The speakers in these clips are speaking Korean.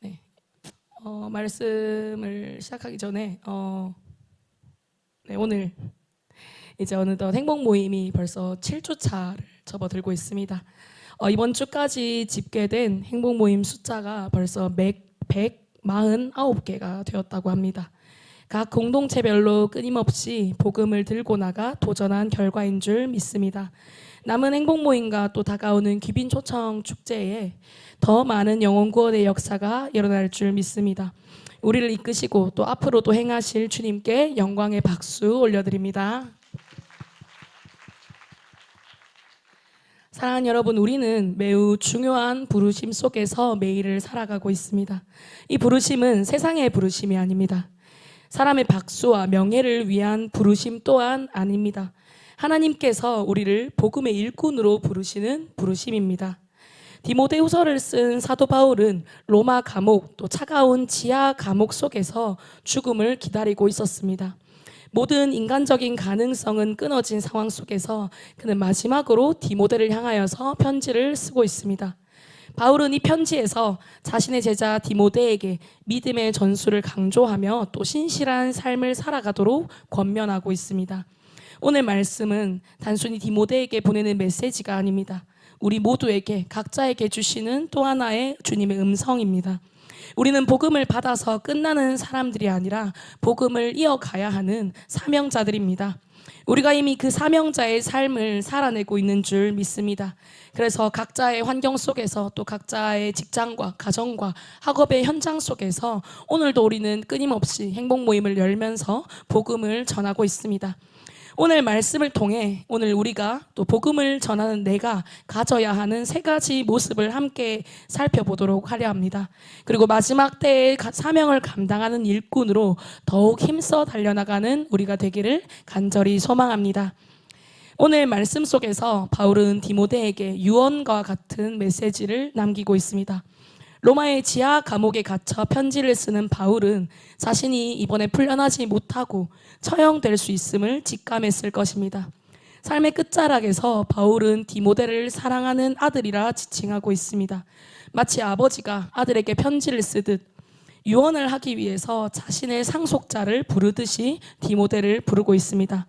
네, 말씀을 시작하기 전에 네, 오늘 이제 어느덧 행복 모임이 벌써 7주 차를 접어들고 있습니다. 이번 주까지 집계된 행복 모임 숫자가 벌써 149개가 되었다고 합니다. 각 공동체별로 끊임없이 복음을 들고 나가 도전한 결과인 줄 믿습니다. 남은 행복 모임과 또 다가오는 귀빈 초청 축제에 더 많은 영혼 구원의 역사가 일어날 줄 믿습니다. 우리를 이끄시고 또 앞으로도 행하실 주님께 영광의 박수 올려드립니다. 사랑하는 여러분, 우리는 매우 중요한 부르심 속에서 매일을 살아가고 있습니다. 이 부르심은 세상의 부르심이 아닙니다. 사람의 박수와 명예를 위한 부르심 또한 아닙니다. 하나님께서 우리를 복음의 일꾼으로 부르시는 부르심입니다. 디모데후서를 쓴 사도 바울은 로마 감옥, 또 차가운 지하 감옥 속에서 죽음을 기다리고 있었습니다. 모든 인간적인 가능성은 끊어진 상황 속에서 그는 마지막으로 디모데를 향하여서 편지를 쓰고 있습니다. 바울은 이 편지에서 자신의 제자 디모데에게 믿음의 전수를 강조하며 또 신실한 삶을 살아가도록 권면하고 있습니다. 오늘 말씀은 단순히 디모데에게 보내는 메시지가 아닙니다. 우리 모두에게, 각자에게 주시는 또 하나의 주님의 음성입니다. 우리는 복음을 받아서 끝나는 사람들이 아니라 복음을 이어가야 하는 사명자들입니다. 우리가 이미 그 사명자의 삶을 살아내고 있는 줄 믿습니다. 그래서 각자의 환경 속에서 또 각자의 직장과 가정과 학업의 현장 속에서 오늘도 우리는 끊임없이 행복 모임을 열면서 복음을 전하고 있습니다. 오늘 말씀을 통해 오늘 우리가 또 복음을 전하는 내가 가져야 하는 3가지 모습을 함께 살펴보도록 하려 합니다. 그리고 마지막 때의 사명을 감당하는 일꾼으로 더욱 힘써 달려나가는 우리가 되기를 간절히 소망합니다. 오늘 말씀 속에서 바울은 디모데에게 유언과 같은 메시지를 남기고 있습니다. 로마의 지하 감옥에 갇혀 편지를 쓰는 바울은 자신이 이번에 풀려나지 못하고 처형될 수 있음을 직감했을 것입니다. 삶의 끝자락에서 바울은 디모데를 사랑하는 아들이라 지칭하고 있습니다. 마치 아버지가 아들에게 편지를 쓰듯 유언을 하기 위해서 자신의 상속자를 부르듯이 디모데를 부르고 있습니다.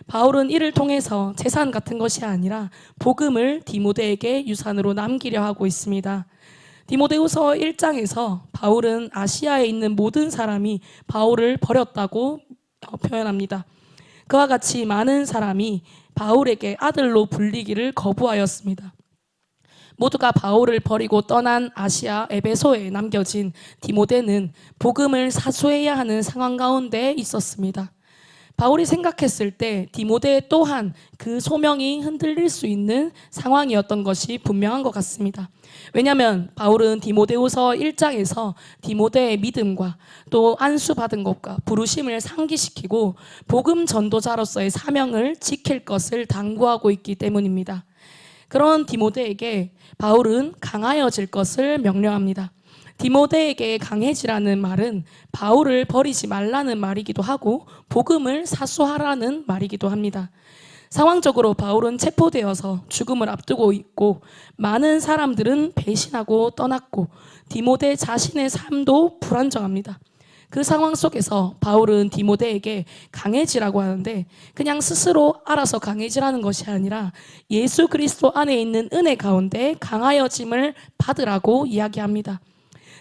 바울은 이를 통해서 재산 같은 것이 아니라 복음을 디모데에게 유산으로 남기려 하고 있습니다. 디모데후서 1장에서 바울은 아시아에 있는 모든 사람이 바울을 버렸다고 표현합니다. 그와 같이 많은 사람이 바울에게 아들로 불리기를 거부하였습니다. 모두가 바울을 버리고 떠난 아시아 에베소에 남겨진 디모데는 복음을 사수해야 하는 상황 가운데 있었습니다. 바울이 생각했을 때 디모데 또한 그 소명이 흔들릴 수 있는 상황이었던 것이 분명한 것 같습니다. 왜냐하면 바울은 디모데후서 1장에서 디모데의 믿음과 또 안수받은 것과 부르심을 상기시키고 복음 전도자로서의 사명을 지킬 것을 당부하고 있기 때문입니다. 그런 디모데에게 바울은 강하여질 것을 명령합니다. 디모데에게 강해지라는 말은 바울을 버리지 말라는 말이기도 하고 복음을 사수하라는 말이기도 합니다. 상황적으로 바울은 체포되어서 죽음을 앞두고 있고 많은 사람들은 배신하고 떠났고 디모데 자신의 삶도 불안정합니다. 그 상황 속에서 바울은 디모데에게 강해지라고 하는데 그냥 스스로 알아서 강해지라는 것이 아니라 예수 그리스도 안에 있는 은혜 가운데 강하여짐을 받으라고 이야기합니다.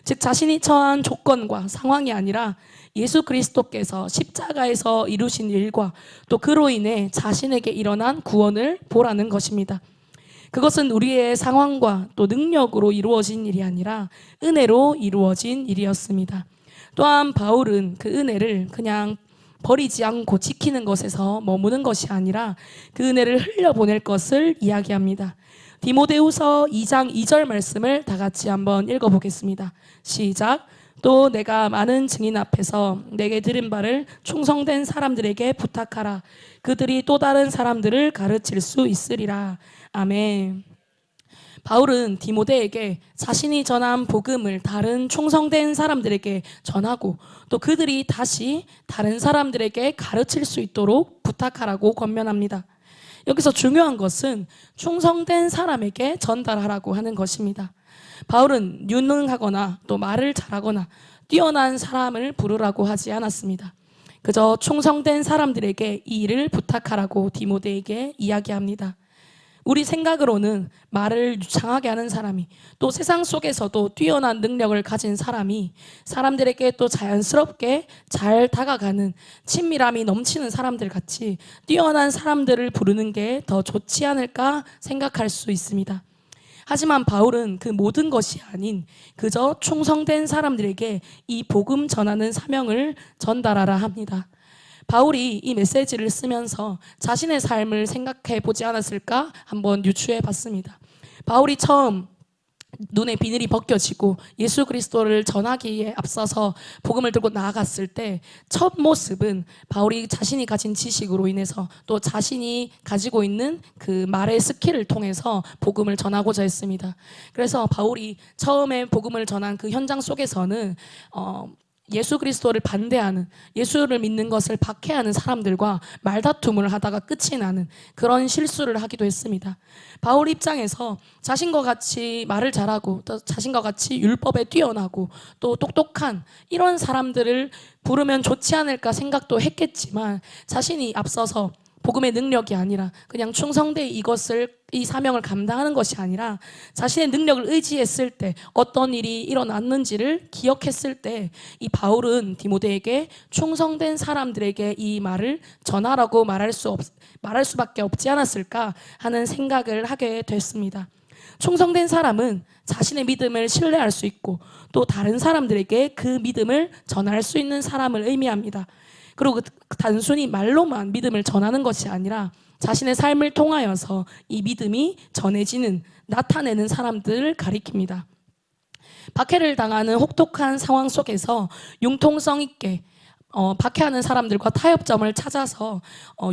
즉 자신이 처한 조건과 상황이 아니라 예수 그리스도께서 십자가에서 이루신 일과 또 그로 인해 자신에게 일어난 구원을 보라는 것입니다. 그것은 우리의 상황과 또 능력으로 이루어진 일이 아니라 은혜로 이루어진 일이었습니다. 또한 바울은 그 은혜를 그냥 버리지 않고 지키는 것에서 머무는 것이 아니라 그 은혜를 흘려보낼 것을 이야기합니다. 디모데후서 2장 2절 말씀을 다 같이 한번 읽어보겠습니다. 시작. 또 내가 많은 증인 앞에서 내게 들은 바를 충성된 사람들에게 부탁하라. 그들이 또 다른 사람들을 가르칠 수 있으리라. 아멘. 바울은 디모데에게 자신이 전한 복음을 다른 충성된 사람들에게 전하고 또 그들이 다시 다른 사람들에게 가르칠 수 있도록 부탁하라고 권면합니다. 여기서 중요한 것은 충성된 사람에게 전달하라고 하는 것입니다. 바울은 유능하거나 또 말을 잘하거나 뛰어난 사람을 부르라고 하지 않았습니다. 그저 충성된 사람들에게 이 일을 부탁하라고 디모데에게 이야기합니다. 우리 생각으로는 말을 유창하게 하는 사람이 또 세상 속에서도 뛰어난 능력을 가진 사람이 사람들에게 또 자연스럽게 잘 다가가는 친밀함이 넘치는 사람들 같이 뛰어난 사람들을 부르는 게 더 좋지 않을까 생각할 수 있습니다. 하지만 바울은 그 모든 것이 아닌 그저 충성된 사람들에게 이 복음 전하는 사명을 전달하라 합니다. 바울이 이 메시지를 쓰면서 자신의 삶을 생각해 보지 않았을까 한번 유추해 봤습니다. 바울이 처음 눈에 비늘이 벗겨지고 예수 그리스도를 전하기에 앞서서 복음을 들고 나아갔을 때 첫 모습은 바울이 자신이 가진 지식으로 인해서 또 자신이 가지고 있는 그 말의 스킬을 통해서 복음을 전하고자 했습니다. 그래서 바울이 처음에 복음을 전한 그 현장 속에서는 예수 그리스도를 반대하는, 예수를 믿는 것을 박해하는 사람들과 말다툼을 하다가 끝이 나는 그런 실수를 하기도 했습니다. 바울 입장에서 자신과 같이 말을 잘하고 또 자신과 같이 율법에 뛰어나고 또 똑똑한 이런 사람들을 부르면 좋지 않을까 생각도 했겠지만 자신이 앞서서 복음의 능력이 아니라 그냥 충성되이 이 사명을 감당하는 것이 아니라 자신의 능력을 의지했을 때 어떤 일이 일어났는지를 기억했을 때 이 바울은 디모데에게 충성된 사람들에게 이 말을 전하라고 말할 수밖에 없지 않았을까 하는 생각을 하게 됐습니다. 충성된 사람은 자신의 믿음을 신뢰할 수 있고 또 다른 사람들에게 그 믿음을 전할 수 있는 사람을 의미합니다. 그리고 단순히 말로만 믿음을 전하는 것이 아니라 자신의 삶을 통하여서 이 믿음이 전해지는, 나타내는 사람들을 가리킵니다. 박해를 당하는 혹독한 상황 속에서 융통성 있게 박해하는 사람들과 타협점을 찾아서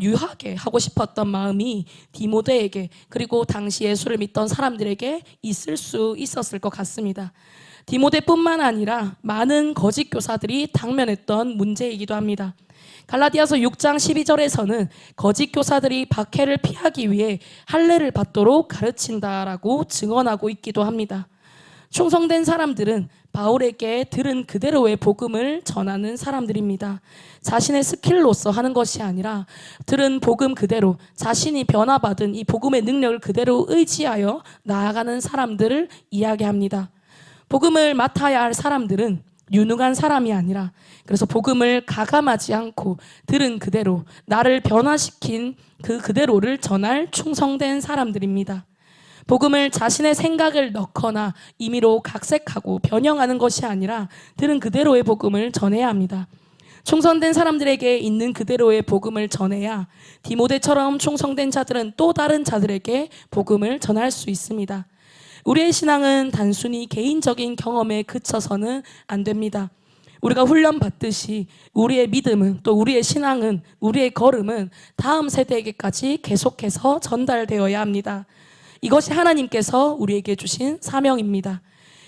유하게 하고 싶었던 마음이 디모데에게 그리고 당시 예수를 믿던 사람들에게 있을 수 있었을 것 같습니다. 디모데뿐만 아니라 많은 거짓 교사들이 당면했던 문제이기도 합니다. 갈라디아서 6장 12절에서는 거짓 교사들이 박해를 피하기 위해 할례를 받도록 가르친다라고 증언하고 있기도 합니다. 충성된 사람들은 바울에게 들은 그대로의 복음을 전하는 사람들입니다. 자신의 스킬로서 하는 것이 아니라 들은 복음 그대로 자신이 변화받은 이 복음의 능력을 그대로 의지하여 나아가는 사람들을 이야기합니다. 복음을 맡아야 할 사람들은 유능한 사람이 아니라 그래서 복음을 가감하지 않고 들은 그대로 나를 변화시킨 그 그대로를 전할 충성된 사람들입니다. 복음을 자신의 생각을 넣거나 임의로 각색하고 변형하는 것이 아니라 들은 그대로의 복음을 전해야 합니다. 충성된 사람들에게 있는 그대로의 복음을 전해야 디모데처럼 충성된 자들은 또 다른 자들에게 복음을 전할 수 있습니다. 우리의 신앙은 단순히 개인적인 경험에 그쳐서는 안 됩니다. 우리가 훈련받듯이 우리의 믿음은 또 우리의 신앙은 우리의 걸음은 다음 세대에게까지 계속해서 전달되어야 합니다. 이것이 하나님께서 우리에게 주신 사명입니다.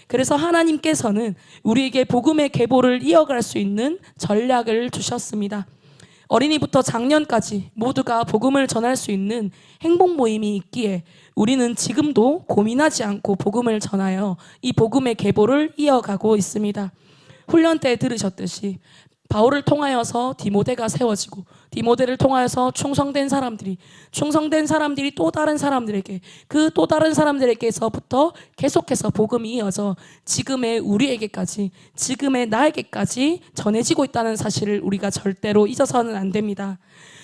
그래서 하나님께서는 우리에게 복음의 계보를 이어갈 수 있는 전략을 주셨습니다. 어린이부터 장년까지 모두가 복음을 전할 수 있는 행복 모임이 있기에 우리는 지금도 고민하지 않고 복음을 전하여 이 복음의 계보를 이어가고 있습니다. 훈련 때 들으셨듯이 바울을 통하여서 디모데가 세워지고 디모데를 통하여서 충성된 사람들이 또 다른 사람들에게 그 또 다른 사람들에게서부터 계속해서 복음이 이어져 지금의 우리에게까지 지금의 나에게까지 전해지고 있다는 사실을 우리가 절대로 잊어서는 안 됩니다.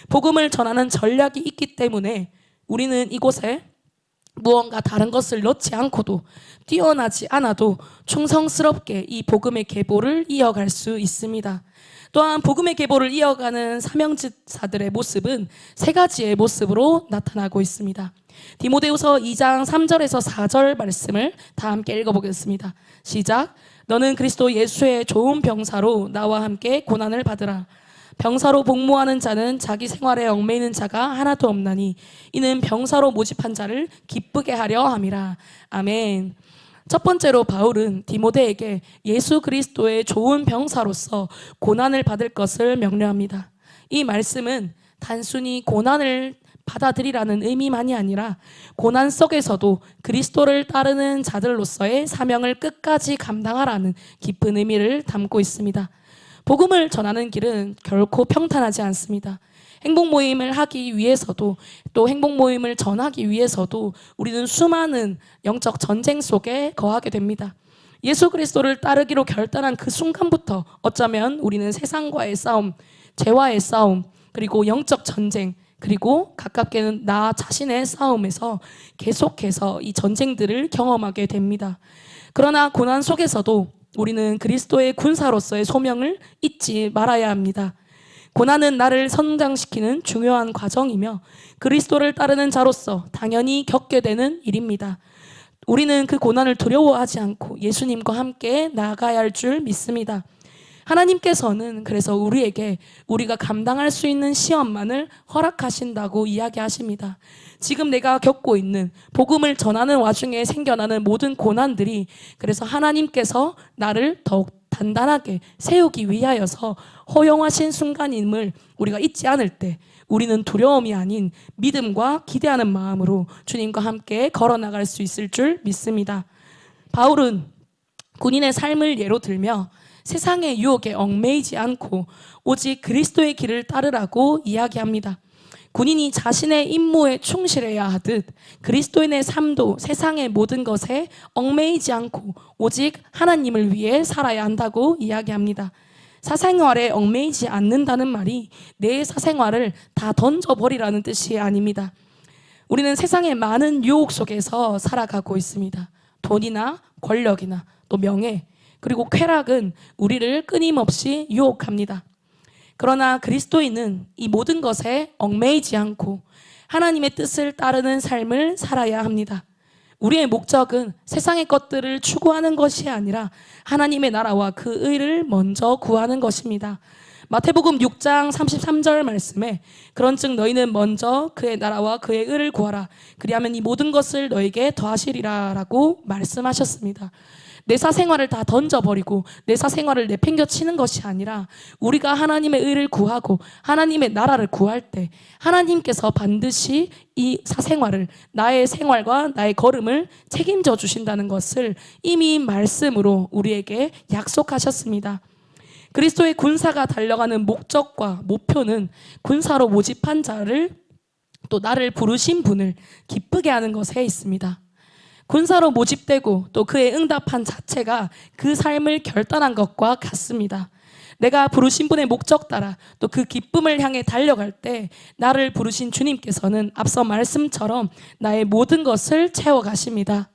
복음을 전하는 전략이 있기 때문에 우리는 이곳에 무언가 다른 것을 넣지 않고도 뛰어나지 않아도 충성스럽게 이 복음의 계보를 이어갈 수 있습니다. 또한 복음의 계보를 이어가는 사명자들의 모습은 세 가지의 모습으로 나타나고 있습니다. 디모데후서 2장 3절에서 4절 말씀을 다 함께 읽어보겠습니다. 시작. 너는 그리스도 예수의 좋은 병사로 나와 함께 고난을 받으라. 병사로 복무하는 자는 자기 생활에 얽매이는 자가 하나도 없나니 이는 병사로 모집한 자를 기쁘게 하려 함이라. 아멘. 첫 번째로 바울은 디모데에게 예수 그리스도의 좋은 병사로서 고난을 받을 것을 명령합니다. 이 말씀은 단순히 고난을 받아들이라는 의미만이 아니라 고난 속에서도 그리스도를 따르는 자들로서의 사명을 끝까지 감당하라는 깊은 의미를 담고 있습니다. 복음을 전하는 길은 결코 평탄하지 않습니다. 행복 모임을 하기 위해서도 또 행복 모임을 전하기 위해서도 우리는 수많은 영적 전쟁 속에 거하게 됩니다. 예수 그리스도를 따르기로 결단한 그 순간부터 어쩌면 우리는 세상과의 싸움, 죄와의 싸움, 그리고 영적 전쟁, 그리고 가깝게는 나 자신의 싸움에서 계속해서 이 전쟁들을 경험하게 됩니다. 그러나 고난 속에서도 우리는 그리스도의 군사로서의 소명을 잊지 말아야 합니다. 고난은 나를 성장시키는 중요한 과정이며 그리스도를 따르는 자로서 당연히 겪게 되는 일입니다. 우리는 그 고난을 두려워하지 않고 예수님과 함께 나아가야 할 줄 믿습니다. 하나님께서는 그래서 우리에게 우리가 감당할 수 있는 시험만을 허락하신다고 이야기하십니다. 지금 내가 겪고 있는 복음을 전하는 와중에 생겨나는 모든 고난들이 그래서 하나님께서 나를 더욱 단단하게 세우기 위하여서 허용하신 순간임을 우리가 잊지 않을 때 우리는 두려움이 아닌 믿음과 기대하는 마음으로 주님과 함께 걸어나갈 수 있을 줄 믿습니다. 바울은 군인의 삶을 예로 들며 세상의 유혹에 얽매이지 않고 오직 그리스도의 길을 따르라고 이야기합니다. 군인이 자신의 임무에 충실해야 하듯 그리스도인의 삶도 세상의 모든 것에 얽매이지 않고 오직 하나님을 위해 살아야 한다고 이야기합니다. 사생활에 얽매이지 않는다는 말이 내 사생활을 다 던져버리라는 뜻이 아닙니다. 우리는 세상의 많은 유혹 속에서 살아가고 있습니다. 돈이나 권력이나 또 명예, 그리고 쾌락은 우리를 끊임없이 유혹합니다. 그러나 그리스도인은 이 모든 것에 얽매이지 않고 하나님의 뜻을 따르는 삶을 살아야 합니다. 우리의 목적은 세상의 것들을 추구하는 것이 아니라 하나님의 나라와 그 의를 먼저 구하는 것입니다. 마태복음 6장 33절 말씀에 그런즉 너희는 먼저 그의 나라와 그의 의를 구하라. 그리하면 이 모든 것을 너에게 더하시리라 라고 말씀하셨습니다. 내 사생활을 다 던져버리고 내 사생활을 내팽겨치는 것이 아니라 우리가 하나님의 의를 구하고 하나님의 나라를 구할 때 하나님께서 반드시 이 사생활을 나의 생활과 나의 걸음을 책임져 주신다는 것을 이미 말씀으로 우리에게 약속하셨습니다. 그리스도의 군사가 달려가는 목적과 목표는 군사로 모집한 자를 또 나를 부르신 분을 기쁘게 하는 것에 있습니다. 군사로 모집되고 또 그의 응답한 자체가 그 삶을 결단한 것과 같습니다. 내가 부르신 분의 목적 따라 또 그 기쁨을 향해 달려갈 때 나를 부르신 주님께서는 앞서 말씀처럼 나의 모든 것을 채워가십니다.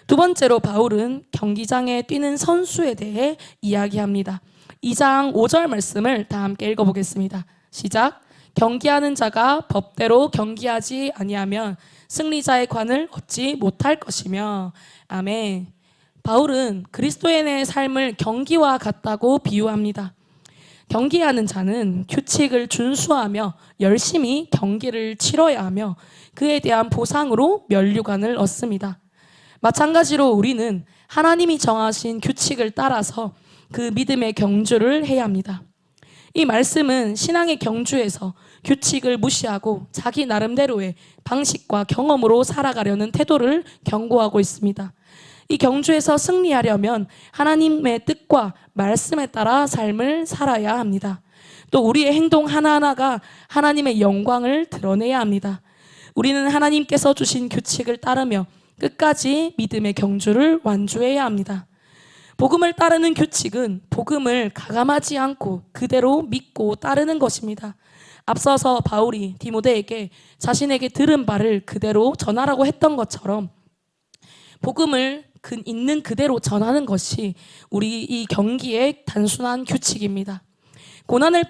두 번째로 바울은 경기장에 뛰는 선수에 대해 이야기합니다. 2장 5절 말씀을 다 함께 읽어보겠습니다. 시작. 경기하는 자가 법대로 경기하지 아니하면 승리자의 관을 얻지 못할 것이며. 아멘. 바울은 그리스도인의 삶을 경기와 같다고 비유합니다. 경기하는 자는 규칙을 준수하며 열심히 경기를 치러야 하며 그에 대한 보상으로 면류관을 얻습니다. 마찬가지로 우리는 하나님이 정하신 규칙을 따라서 그 믿음의 경주를 해야 합니다. 이 말씀은 신앙의 경주에서 규칙을 무시하고 자기 나름대로의 방식과 경험으로 살아가려는 태도를 경고하고 있습니다. 이 경주에서 승리하려면 하나님의 뜻과 말씀에 따라 삶을 살아야 합니다. 또 우리의 행동 하나하나가 하나님의 영광을 드러내야 합니다. 우리는 하나님께서 주신 규칙을 따르며 끝까지 믿음의 경주를 완주해야 합니다. 복음을 따르는 규칙은 복음을 가감하지 않고 그대로 믿고 따르는 것입니다. 앞서서 바울이 디모데에게 자신에게 들은 바를 그대로 전하라고 했던 것처럼 복음을 있는 그대로 전하는 것이 우리 이 경기의 단순한 규칙입니다. 고난을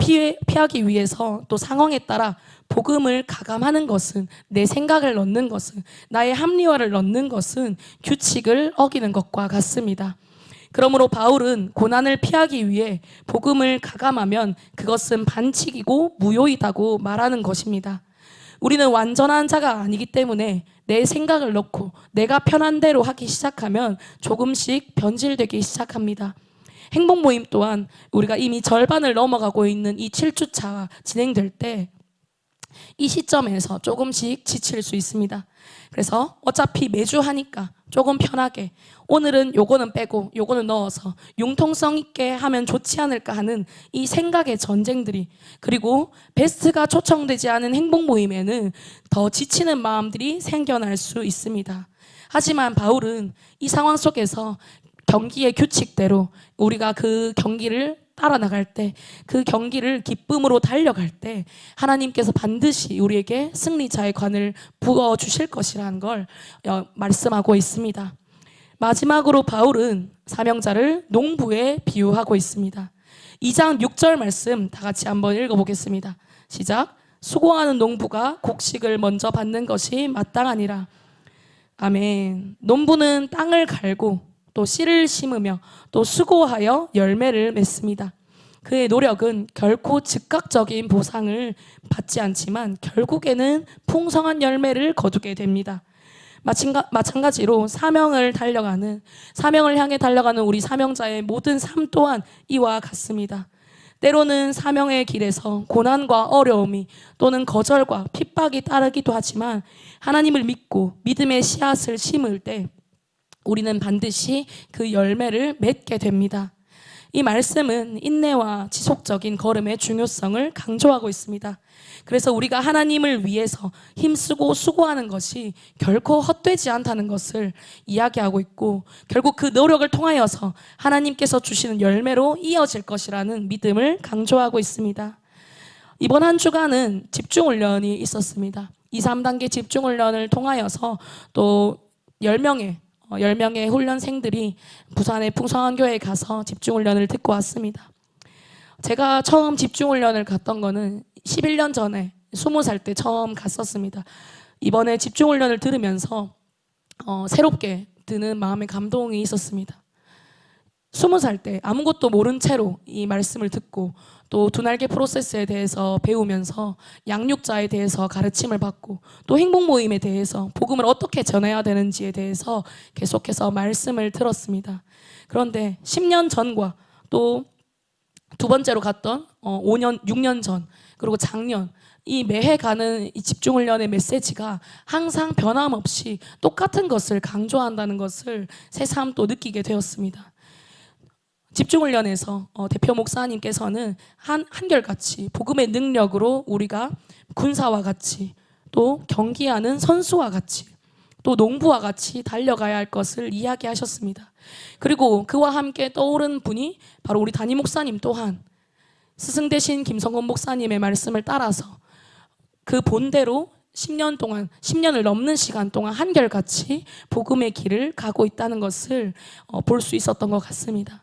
피하기 위해서 또 상황에 따라 복음을 가감하는 것은, 내 생각을 넣는 것은, 나의 합리화를 넣는 것은 규칙을 어기는 것과 같습니다. 그러므로 바울은 고난을 피하기 위해 복음을 가감하면 그것은 반칙이고 무효이다고 말하는 것입니다. 우리는 완전한 자가 아니기 때문에 내 생각을 넣고 내가 편한 대로 하기 시작하면 조금씩 변질되기 시작합니다. 행복 모임 또한 우리가 이미 절반을 넘어가고 있는 이 7주차가 진행될 때 이 시점에서 조금씩 지칠 수 있습니다. 그래서 어차피 매주 하니까 조금 편하게 오늘은 요거는 빼고 요거는 넣어서 융통성 있게 하면 좋지 않을까 하는 이 생각의 전쟁들이, 그리고 베스트가 초청되지 않은 행복 모임에는 더 지치는 마음들이 생겨날 수 있습니다. 하지만 바울은 이 상황 속에서 경기의 규칙대로 우리가 그 경기를 따라 나갈 때, 그 경기를 기쁨으로 달려갈 때 하나님께서 반드시 우리에게 승리자의 관을 부어주실 것이라는 걸 말씀하고 있습니다. 마지막으로 바울은 사명자를 농부에 비유하고 있습니다. 2장 6절 말씀 다 같이 한번 읽어보겠습니다. 시작. 수고하는 농부가 곡식을 먼저 받는 것이 마땅하니라. 아멘. 농부는 땅을 갈고 또 씨를 심으며 또 수고하여 열매를 맺습니다. 그의 노력은 결코 즉각적인 보상을 받지 않지만 결국에는 풍성한 열매를 거두게 됩니다. 마찬가지로 사명을 향해 달려가는 우리 사명자의 모든 삶 또한 이와 같습니다. 때로는 사명의 길에서 고난과 어려움이 또는 거절과 핍박이 따르기도 하지만 하나님을 믿고 믿음의 씨앗을 심을 때 우리는 반드시 그 열매를 맺게 됩니다. 이 말씀은 인내와 지속적인 걸음의 중요성을 강조하고 있습니다. 그래서 우리가 하나님을 위해서 힘쓰고 수고하는 것이 결코 헛되지 않다는 것을 이야기하고 있고, 결국 그 노력을 통하여서 하나님께서 주시는 열매로 이어질 것이라는 믿음을 강조하고 있습니다. 이번 한 주간은 집중훈련이 있었습니다. 2, 3단계 집중훈련을 통하여서 또 10명의 훈련생들이 부산의 풍성한 교회에 가서 집중훈련을 듣고 왔습니다. 제가 처음 집중훈련을 갔던 거는 11년 전에 20살 때 처음 갔었습니다. 이번에 집중훈련을 들으면서 새롭게 드는 마음의 감동이 있었습니다. 20살 때 아무것도 모른 채로 이 말씀을 듣고 또 두날개 프로세스에 대해서 배우면서 양육자에 대해서 가르침을 받고 또 행복 모임에 대해서 복음을 어떻게 전해야 되는지에 대해서 계속해서 말씀을 들었습니다. 그런데 10년 전과 또 두 번째로 갔던 5년, 6년 전, 그리고 작년, 이 매해 가는 이 집중훈련의 메시지가 항상 변함없이 똑같은 것을 강조한다는 것을 새삼 또 느끼게 되었습니다. 집중훈련에서 대표 목사님께서는 한결같이 복음의 능력으로 우리가 군사와 같이 또 경기하는 선수와 같이 또 농부와 같이 달려가야 할 것을 이야기하셨습니다. 그리고 그와 함께 떠오른 분이 바로 우리 담임 목사님 또한 스승 되신 김성건 목사님의 말씀을 따라서 그 본대로 10년 동안, 10년을 넘는 시간 동안 한결같이 복음의 길을 가고 있다는 것을 볼 수 있었던 것 같습니다.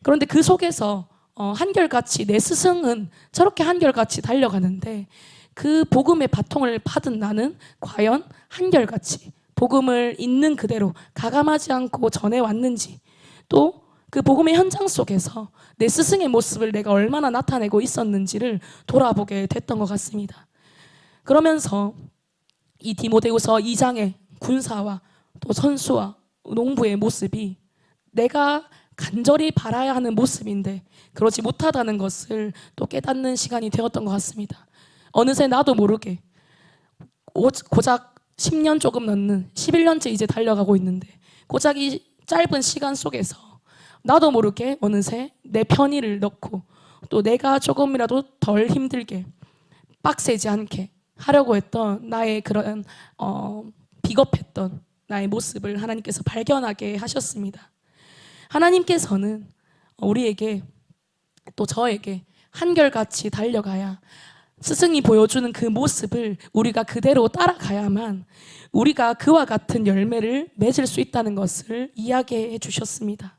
그런데 그 속에서 한결같이 내 스승은 저렇게 한결같이 달려가는데 그 복음의 바통을 받은 나는 과연 한결같이 복음을 있는 그대로 가감하지 않고 전해왔는지, 또 그 복음의 현장 속에서 내 스승의 모습을 내가 얼마나 나타내고 있었는지를 돌아보게 됐던 것 같습니다. 그러면서 이 디모데후서 2장의 군사와 또 선수와 농부의 모습이 내가 간절히 바라야 하는 모습인데 그러지 못하다는 것을 또 깨닫는 시간이 되었던 것 같습니다. 어느새 나도 모르게 고작 10년 조금 넘는 11년째 이제 달려가고 있는데 고작 이 짧은 시간 속에서 나도 모르게 어느새 내 편의를 넣고 또 내가 조금이라도 덜 힘들게 빡세지 않게 하려고 했던 나의 그런 비겁했던 나의 모습을 하나님께서 발견하게 하셨습니다. 하나님께서는 우리에게 또 저에게 한결같이 달려가야 스승이 보여주는 그 모습을 우리가 그대로 따라가야만 우리가 그와 같은 열매를 맺을 수 있다는 것을 이야기해 주셨습니다.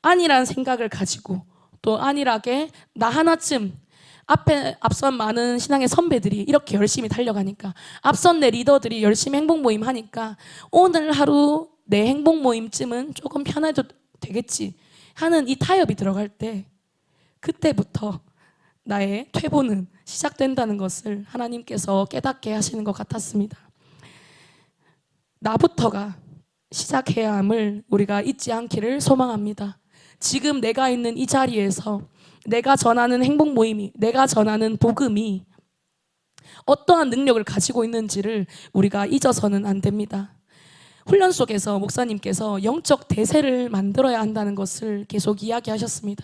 안일한 생각을 가지고 또 안일하게 나 하나쯤 앞선 많은 신앙의 선배들이 이렇게 열심히 달려가니까, 앞선 내 리더들이 열심히 행복 모임 하니까 오늘 하루 내 행복 모임쯤은 조금 편해도 되겠지 하는 이 타협이 들어갈 때, 그때부터 나의 퇴보는 시작된다는 것을 하나님께서 깨닫게 하시는 것 같았습니다. 나부터가 시작해야 함을 우리가 잊지 않기를 소망합니다. 지금 내가 있는 이 자리에서 내가 전하는 행복 모임이, 내가 전하는 복음이 어떠한 능력을 가지고 있는지를 우리가 잊어서는 안 됩니다. 훈련 속에서 목사님께서 영적 대세를 만들어야 한다는 것을 계속 이야기하셨습니다.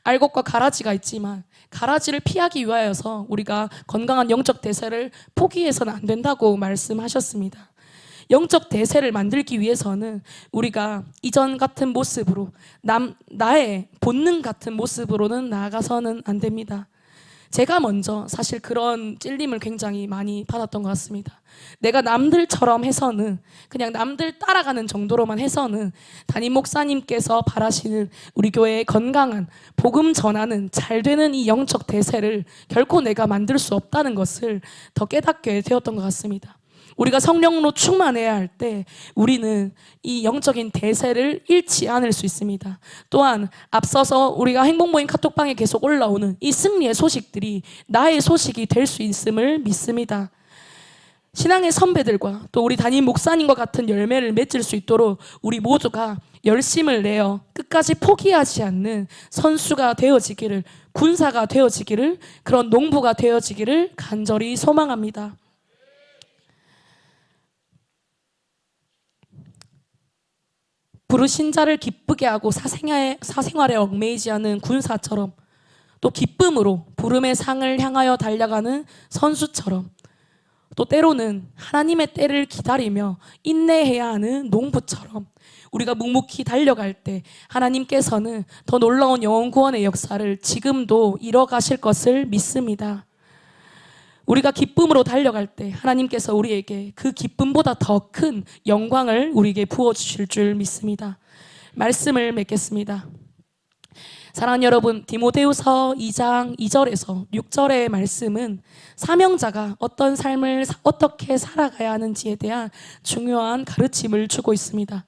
알곡과 가라지가 있지만 가라지를 피하기 위하여서 우리가 건강한 영적 대세를 포기해서는 안 된다고 말씀하셨습니다. 영적 대세를 만들기 위해서는 우리가 이전 같은 모습으로, 나의 본능 같은 모습으로는 나아가서는 안 됩니다. 제가 먼저 사실 그런 찔림을 굉장히 많이 받았던 것 같습니다. 내가 남들처럼 해서는, 그냥 남들 따라가는 정도로만 해서는 담임 목사님께서 바라시는 우리 교회의 건강한 복음 전하는 잘 되는 이 영적 대세를 결코 내가 만들 수 없다는 것을 더 깨닫게 되었던 것 같습니다. 우리가 성령으로 충만해야 할 때 우리는 이 영적인 대세를 잃지 않을 수 있습니다. 또한 앞서서 우리가 행복모임 카톡방에 계속 올라오는 이 승리의 소식들이 나의 소식이 될 수 있음을 믿습니다. 신앙의 선배들과 또 우리 담임 목사님과 같은 열매를 맺을 수 있도록 우리 모두가 열심을 내어 끝까지 포기하지 않는 선수가 되어지기를, 군사가 되어지기를, 그런 농부가 되어지기를 간절히 소망합니다. 부르신 자를 기쁘게 하고 사생활에 얽매이지 않은 군사처럼, 또 기쁨으로 부름의 상을 향하여 달려가는 선수처럼, 또 때로는 하나님의 때를 기다리며 인내해야 하는 농부처럼 우리가 묵묵히 달려갈 때 하나님께서는 더 놀라운 영혼 구원의 역사를 지금도 이뤄가실 것을 믿습니다. 우리가 기쁨으로 달려갈 때 하나님께서 우리에게 그 기쁨보다 더 큰 영광을 우리에게 부어주실 줄 믿습니다. 말씀을 맺겠습니다. 사랑하는 여러분, 디모데후서 2장 2절에서 6절의 말씀은 사명자가 어떤 삶을 어떻게 살아가야 하는지에 대한 중요한 가르침을 주고 있습니다.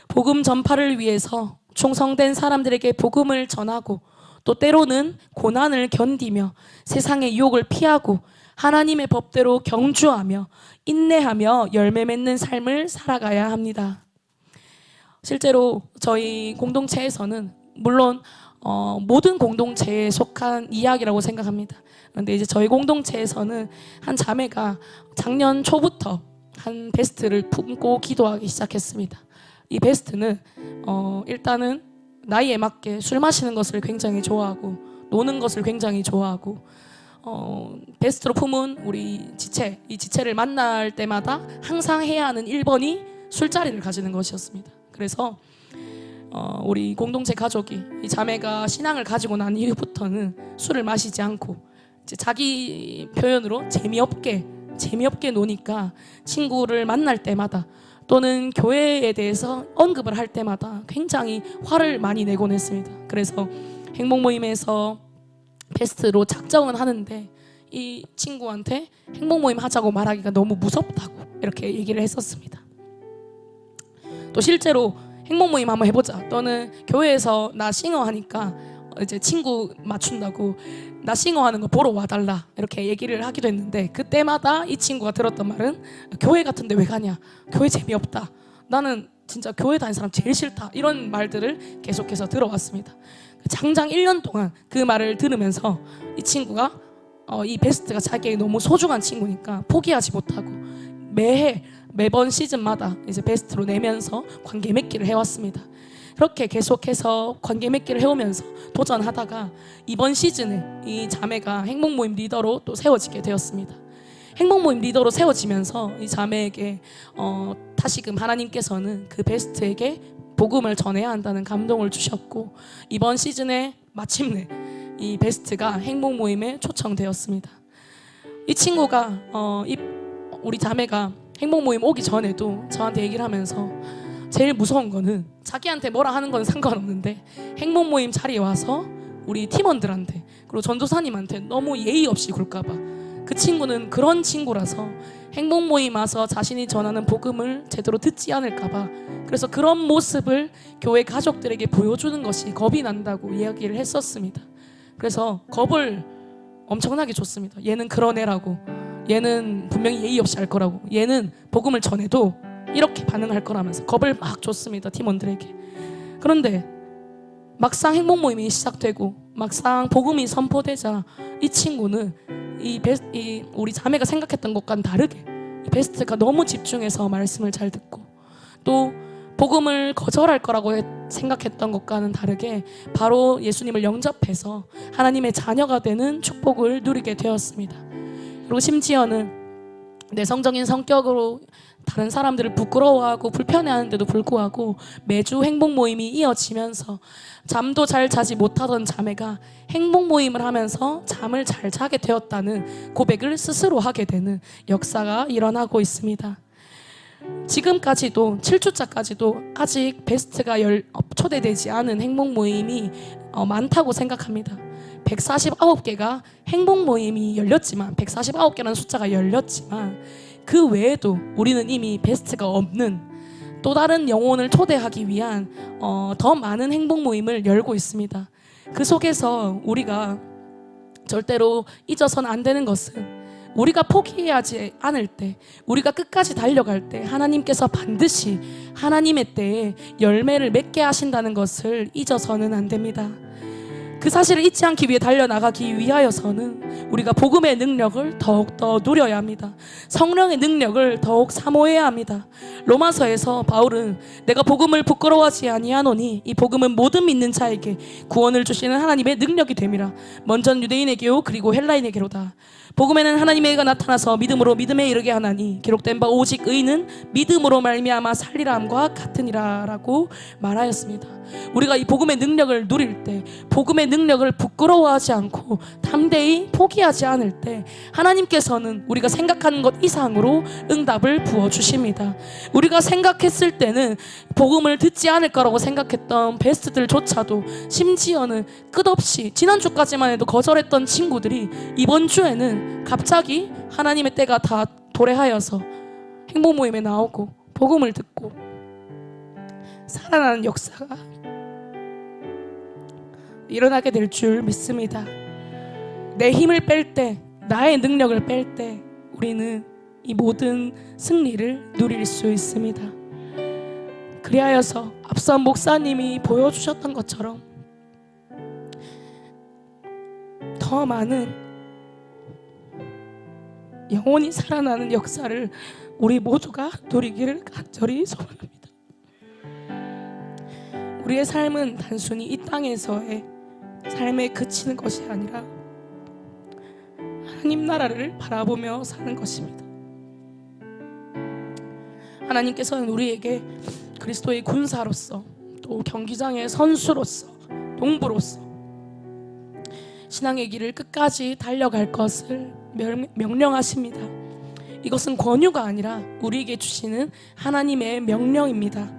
복음 전파를 위해서 충성된 사람들에게 복음을 전하고, 또 때로는 고난을 견디며 세상의 유혹을 피하고 하나님의 법대로 경주하며 인내하며 열매 맺는 삶을 살아가야 합니다. 실제로 저희 공동체에서는 물론 모든 공동체에 속한 이야기라고 생각합니다. 그런데 이제 저희 공동체에서는 한 자매가 작년 초부터 한 베스트를 품고 기도하기 시작했습니다. 이 베스트는 일단은 나이에 맞게 술 마시는 것을 굉장히 좋아하고 노는 것을 굉장히 좋아하고, 베스트로 품은 우리 지체, 이 지체를 만날 때마다 항상 해야 하는 1번이 술자리를 가지는 것이었습니다. 그래서 우리 공동체 가족이, 이 자매가 신앙을 가지고 난 이후부터는 술을 마시지 않고 이제 자기 표현으로 재미없게 노니까 친구를 만날 때마다 또는 교회에 대해서 언급을 할 때마다 굉장히 화를 많이 내곤 했습니다. 그래서 행복모임에서 베스트로 작정은 하는데 이 친구한테 행복모임 하자고 말하기가 너무 무섭다고 이렇게 얘기를 했었습니다. 또 실제로 행복모임 한번 해보자, 또는 교회에서 나 싱어하니까 이제 친구 맞춘다고 나 싱어하는 거 보러 와달라 이렇게 얘기를 하기도 했는데, 그때마다 이 친구가 들었던 말은 교회 같은데 왜 가냐, 교회 재미없다, 나는 진짜 교회 다니는 사람 제일 싫다, 이런 말들을 계속해서 들어왔습니다. 장장 1년 동안 그 말을 들으면서 이 친구가 이 베스트가 자기에게 너무 소중한 친구니까 포기하지 못하고 매번 시즌마다 이제 베스트로 내면서 관계 맺기를 해왔습니다. 그렇게 계속해서 관계 맺기를 해오면서 도전하다가 이번 시즌에 이 자매가 행복모임 리더로 또 세워지게 되었습니다. 행복모임 리더로 세워지면서 이 자매에게 다시금 하나님께서는 그 베스트에게 복음을 전해야 한다는 감동을 주셨고, 이번 시즌에 마침내 이 베스트가 행복모임에 초청되었습니다. 이 친구가 우리 자매가 행복모임 오기 전에도 저한테 얘기를 하면서 제일 무서운 거는 자기한테 뭐라 하는 건 상관없는데 행복모임 자리에 와서 우리 팀원들한테 그리고 전도사님한테 너무 예의 없이 굴까 봐, 그 친구는 그런 친구라서 행복 모임 와서 자신이 전하는 복음을 제대로 듣지 않을까봐, 그래서 그런 모습을 교회 가족들에게 보여주는 것이 겁이 난다고 이야기를 했었습니다. 그래서 겁을 엄청나게 줬습니다. 얘는 그런 애라고, 얘는 분명히 예의 없이 할 거라고, 얘는 복음을 전해도 이렇게 반응할 거라면서 겁을 막 줬습니다, 팀원들에게. 그런데 막상 행복 모임이 시작되고 막상 복음이 선포되자 이 친구는 우리 자매가 생각했던 것과는 다르게 이 베스트가 너무 집중해서 말씀을 잘 듣고, 또 복음을 거절할 거라고 생각했던 것과는 다르게 바로 예수님을 영접해서 하나님의 자녀가 되는 축복을 누리게 되었습니다. 그리고 심지어는 내성적인 성격으로 다른 사람들을 부끄러워하고 불편해하는데도 불구하고 매주 행복 모임이 이어지면서 잠도 잘 자지 못하던 자매가 행복 모임을 하면서 잠을 잘 자게 되었다는 고백을 스스로 하게 되는 역사가 일어나고 있습니다. 지금까지도 7주차까지도 아직 베스트가 초대되지 않은 행복 모임이 많다고 생각합니다. 149개가 행복 모임이 열렸지만, 149개라는 숫자가 열렸지만 그 외에도 우리는 이미 베스트가 없는 또 다른 영혼을 초대하기 위한 더 많은 행복 모임을 열고 있습니다. 그 속에서 우리가 절대로 잊어서는 안 되는 것은, 우리가 포기하지 않을 때, 우리가 끝까지 달려갈 때 하나님께서 반드시 하나님의 때에 열매를 맺게 하신다는 것을 잊어서는 안 됩니다. 그 사실을 잊지 않기 위해 달려나가기 위하여서는 우리가 복음의 능력을 더욱더 누려야 합니다. 성령의 능력을 더욱 사모해야 합니다. 로마서에서 바울은 내가 복음을 부끄러워하지 아니하노니 이 복음은 모든 믿는 자에게 구원을 주시는 하나님의 능력이 됨이라. 먼저는 유대인에게요 그리고 헬라인에게로다. 복음에는 하나님의 의가 나타나서 믿음으로 믿음에 이르게 하나니 기록된 바 오직 의는 믿음으로 말미암아 살리라 함과 같으니라 라고 말하였습니다. 우리가 이 복음의 능력을 누릴 때, 복음의 능력을 부끄러워하지 않고 담대히 포기하지 않을 때 하나님께서는 우리가 생각하는 것 이상으로 응답을 부어주십니다. 우리가 생각했을 때는 복음을 듣지 않을 거라고 생각했던 베스트들조차도, 심지어는 끝없이 지난주까지만 해도 거절했던 친구들이 이번 주에는 갑자기 하나님의 때가 다 도래하여서 행복 모임에 나오고 복음을 듣고 살아나는 역사가 일어나게 될 줄 믿습니다. 내 힘을 뺄 때, 나의 능력을 뺄 때 우리는 이 모든 승리를 누릴 수 있습니다. 그리하여서 앞선 목사님이 보여주셨던 것처럼 더 많은 영혼이 살아나는 역사를 우리 모두가 누리기를 간절히 소원합니다. 우리의 삶은 단순히 이 땅에서의 삶에 그치는 것이 아니라 하나님 나라를 바라보며 사는 것입니다. 하나님께서는 우리에게 그리스도의 군사로서, 또 경기장의 선수로서, 농부로서 신앙의 길을 끝까지 달려갈 것을 명령하십니다. 이것은 권유가 아니라 우리에게 주시는 하나님의 명령입니다.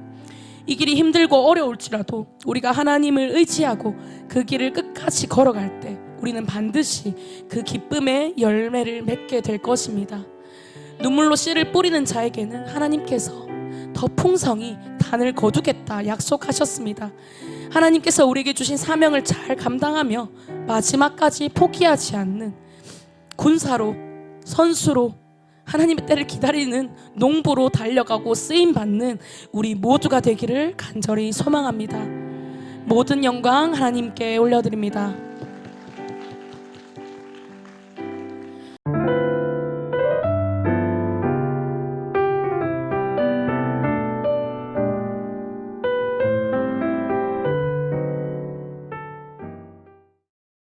이 길이 힘들고 어려울지라도 우리가 하나님을 의지하고 그 길을 끝까지 걸어갈 때 우리는 반드시 그 기쁨의 열매를 맺게 될 것입니다. 눈물로 씨를 뿌리는 자에게는 하나님께서 더 풍성히 단을 거두겠다 약속하셨습니다. 하나님께서 우리에게 주신 사명을 잘 감당하며 마지막까지 포기하지 않는 군사로, 선수로, 하나님의 때를 기다리는 농부로 달려가고 쓰임받는 우리 모두가 되기를 간절히 소망합니다. 모든 영광 하나님께 올려드립니다.